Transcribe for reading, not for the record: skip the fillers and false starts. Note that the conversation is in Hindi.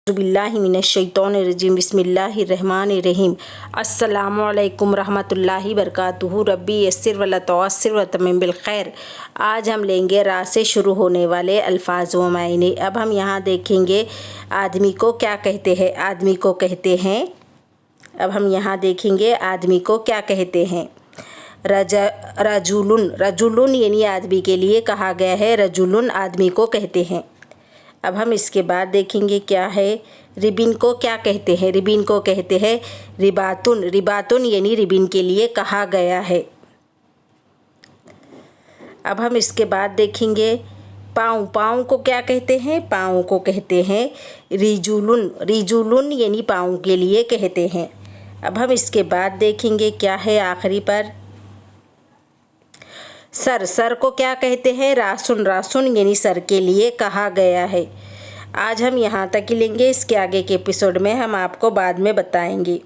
बिस्मिल्लाहिमिनश्शैतानिर्रजीम बिस्मिल्लाहिर्रहमानिर्रहीम अस्सलामुअलैकुम रहमतुल्लाहि बरकातुहू रब्बी यस्सिर वला तुअस्सिर व तमिम बिल खैर। आज हम लेंगे रा से शुरू होने वाले अल्फाज व मायने। अब हम यहाँ देखेंगे आदमी को क्या कहते हैं। आदमी को कहते हैं, अब हम यहाँ देखेंगे आदमी को क्या कहते हैं। रजुलुन, रजुलुन यानी आदमी के लिए कहा गया है। रजुलुन आदमी को कहते हैं। अब हम इसके बाद देखेंगे क्या है। रिबिन को क्या कहते हैं। रिबिन को कहते हैं रिबातुन, रिबातुन यानी रिबिन के लिए कहा गया है। अब हम इसके बाद देखेंगे पाँव, पाँव को क्या कहते हैं। पाँव को कहते हैं रिजुलुन, रिजुलुन यानी पाँव के लिए कहते हैं। अब हम इसके बाद देखेंगे क्या है आखिरी पर सर, सर को क्या कहते हैं। रासुन, रासुन यानी सर के लिए कहा गया है। आज हम यहाँ तक ही लेंगे, इसके आगे के एपिसोड में हम आपको बाद में बताएंगे।